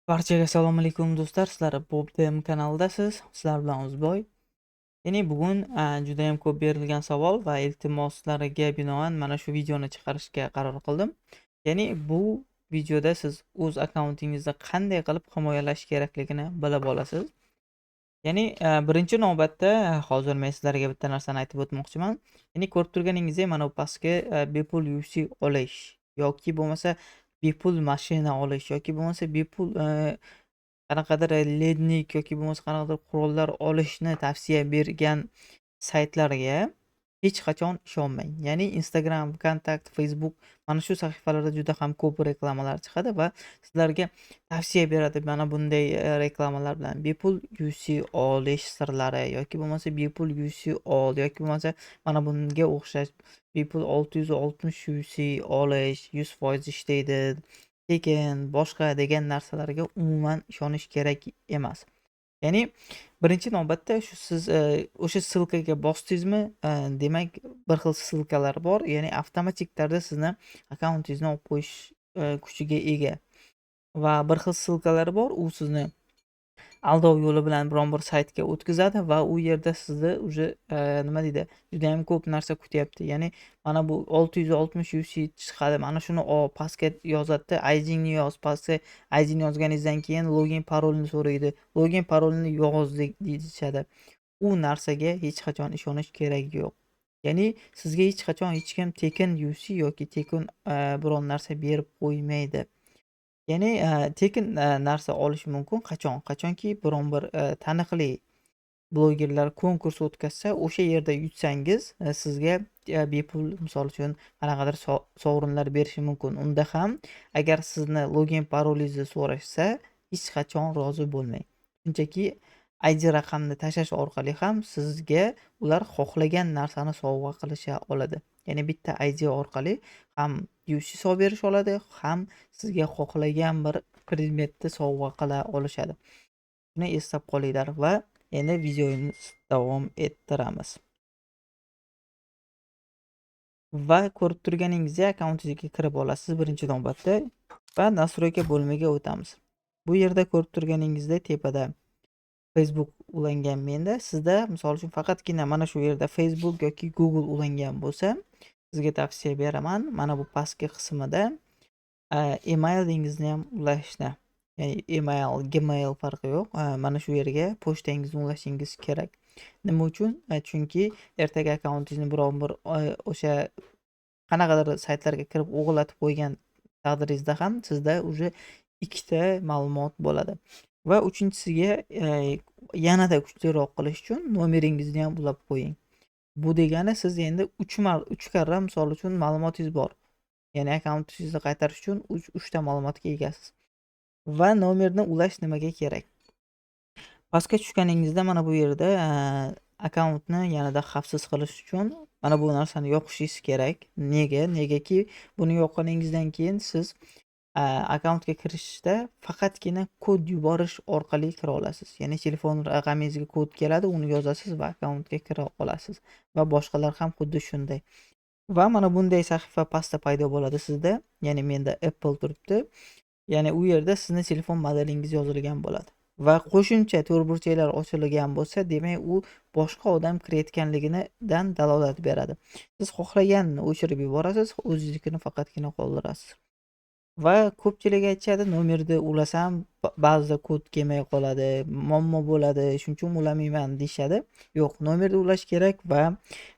Barchaga assalomu alaykum do'stlar. Sizlar PopDM kanalidasiz. Sizlar bilan O'zboy. Ya'ni bugun juda ham ko'p berilgan savol va iltimoslariga binoan mana shu videoni chiqarishga qaror qildim. Ya'ni bu videoda siz o'z akkauntingizni qanday qilib himoyalash kerakligini bilib olasiz. Ya'ni birinchi navbatda hozir men sizlarga bitta narsani aytib o'tmoqchiman. Ya'ni ko'rib turganingizdek mana bu pastga bepul UFC olish yoki bo'lmasa bepul mashina olish yoki bo'lmasa bepul qanaqadir lednik yoki bo'lmasa qanaqadir qurollar olishni tavsiya bergan saytlarga hech qachon ishonmang. Ya'ni Instagram, Kontakt, Facebook mana shu sahifalarda juda ham ko'p reklamalar chiqadi va sizlarga tavsiya beradi mana bunday reklamalar bilan bepul UC olish sirlari yoki bo'lmasa bepul UC ol yoki bo'lmasa mana bunga o'xshash bepul 660 UC olish 100% ishlaydi, tekin boshqa degan narsalarga umuman ishonish kerak emas. Ya'ni birinchi navbatda shu siz o'sha ssilkaga bosdingizmi, demak bir xil ssilkalar bor. Ya'ni avtomatik tarzda sizni akkauntingizni olib qo'yish kuchiga ega va bir xil ssilkalar bor. U sizni aldov yo'li bilan biron bir saytga o'tkazadi va u yerda sizni uje nima deydi, juda ham ko'p narsa kutyapti. Ya'ni mana bu 660 UC chiqadi. Mana shuni pastga yozadi, ID'ni yoz. Pastga ID'ni yozganingizdan keyin login parolni so'raydi. Login parolni yoz deyishadi. U narsaga hech qachon ishonish keragi yo'q. Ya'ni sizga hech qachon hech kim tekin UC yoki tekin biron narsa berib qo'ymaydi. Ya'ni tekin narsa olish mumkin qachon? Qachonki biron bir taniqli blogerlar konkurs o'tkazsa, o'sha yerda yutsangiz, sizga bepul misol uchun qanaqadir sovrinlar berishi mumkin. Unda ham agar sizni login parolingizni so'rashsa, hech qachon rozi bo'lmang. Shunchaki ID raqamni tashlash orqali ham sizga ular xohlagan narsani sovg'a qilisha oladi. Ya'ni bitta ID orqali ham UC solib berish oladi, ham sizga xohlagan bir predmetni sovg'a qila olishadi. Buni eslab qolinglar va endi videomiz davom ettiramiz. Va ko'rib turganingizdek akkauntingizga kirib olasiz birinchi navbatda va nastroyka bo'limiga o'tamiz. Bu yerda ko'rib turganingizdek tepada Facebook ulangan menda. Sizda misol uchun faqatgina mana shu yerda Facebook yoki Google ulangan bo'lsa, sizga tavsiya beraman mana bu pastki qismida emailingizni ham ulashni. Ya'ni email, Gmail farqi yo'q. Mana shu yerga pochtangizni ulashingiz kerak. Nima uchun? Chunki ertaga akkauntingizni biron bir o'sha qanaqadir saytlarga kirib o'g'irlatib qo'ygan taqdiringizda ham sizda uje ikkita ma'lumot bo'ladi. Va uchinchisiga yanada kuchliroq qilish uchun nomeringizni ham ulab qo'ying. Bu degani siz endi 3 karra misol uchun ma'lumotingiz bor. Ya'ni akkauntingizni qaytarish uchun 3 ta ma'lumotga egasiz. Va nomerni ulash nimaga kerak? Pastga tushganingizda mana bu yerda akkauntni yanada xavfsiz qilish uchun mana bu narsani yoqishingiz kerak. Nega? Negaki buni yoqqaningizdan keyin siz akkauntga kirishda faqatgina kod yuborish orqali kira olasiz. Ya'ni telefon raqamingizga kod keladi, uni yozasiz va akkauntga kira olasiz. Va boshqalar ham xuddi shunday. Va mana bunday sahifa pastda paydo bo'ladi sizda. Ya'ni menda Apple turibdi. Ya'ni u yerda sizni telefon modelingiz yozilgan bo'ladi. Va qo'shimcha to'rtburchaklar ochilgan bo'lsa, demak u boshqa odam kirayotganligidan dalolat beradi. Siz xohlaganini o'chirib yuborasiz, o'zingiznikini faqatgina qoldirasiz. Va ko'pchilik aytishadi, nomerni ulasam ba'zida kod kelmay qoladi, muammo bo'ladi, shuning uchun ulamayman deyishadi. Yo'q, nomerni ulash kerak va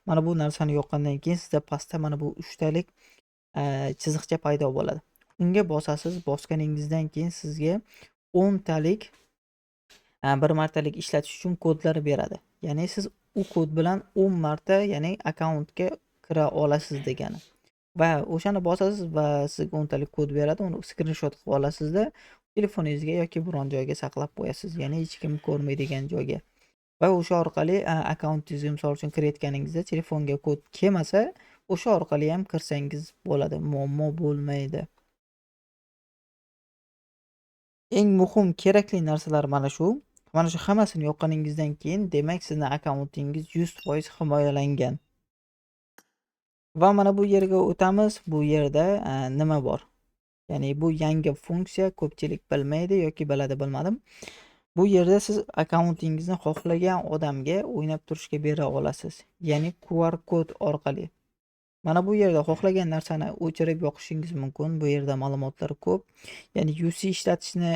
mana bu narsani yoqqandan keyin sizda pastda mana bu 3 talik chiziqcha paydo bo'ladi. Unga bosasiz, bosganingizdan keyin sizga 10 talik bir martalik ishlatish uchun kodlar beradi. Ya'ni siz u kod bilan 10 marta, ya'ni akkauntga kira olasiz degani. Va o'shani bosasiz va sizga 10 talik kod beradi. Uni skrinshot qilib olasizda telefoningizga yoki biron joyga saqlab qo'yasiz. Ya'ni hech kim ko'rmaydigan joyga. Va o'sha orqali akkauntingizga misol uchun kirayotganingizda telefonga kod kelmasa, o'sha orqali ham kirsangiz bo'ladi. Muammo bo'lmaydi. Eng muhim kerakli narsalar mana shu. Mana shu hammasini yoqqaningizdan keyin demak sizning akkauntingiz 100% himoyalangan. Va mana bu yerga o'tamiz. Bu yerda nima bor? Ya'ni bu yangi funksiya, ko'pchilik bilmaydi yoki biladi, bilmadim. Bu yerda siz akkauntingizni xohlagan odamga o'ynab turishga bera olasiz. Ya'ni QR kod orqali. Mana bu yerda xohlagan narsani o'chirib yoqishingiz mumkin. Bu yerda ma'lumotlar ko'p. Ya'ni UC ishlatishni,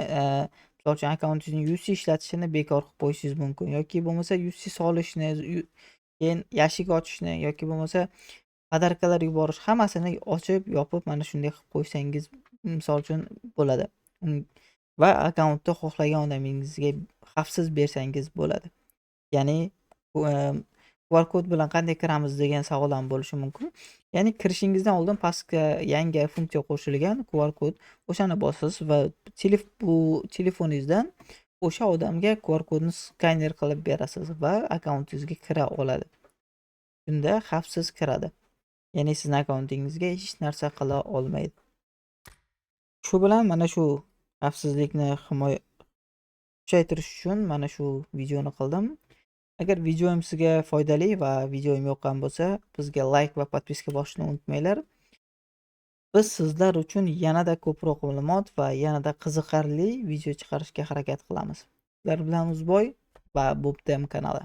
misol uchun akkauntingizni UC ishlatishini bekor qilib qo'yishingiz mumkin yoki bo'lmasa UC solishni, keyin yashik ochishni yoki bo'lmasa podarkalar yuborish, hammasini ochib, yopib mana shunday qilib qo'ysangiz misol uchun bo'ladi. Va akkauntni xohlagan odamingizga xavfsiz bersangiz bo'ladi. Ya'ni QR kod bilan qanday kiramiz degan savol ham bo'lishi mumkin. Ya'ni kirishingizdan oldin pastga yangi funksiya qo'shilgan QR kod, o'shani bosasiz va bu telefoningizdan o'sha odamga QR kodni skaner qilib berasiz va akkauntingizga kira oladi. Shunda xavfsiz kiradi. Ya'ni sizning akkauntingizga hech narsa qila olmaydi. Shu bilan mana shu xavfsizlikni kuchaytirish uchun mana shu videoni qildim. Agar videoim sizga foydali va videoim yoqqan bo'lsa, bizga like va podpiska bosishni unutmanglar. Biz sizlar uchun yanada ko'proq ma'lumot va yanada qiziqarli video chiqarishga harakat qilamiz. Sizlar bilan Uzboy va BobDem kanali.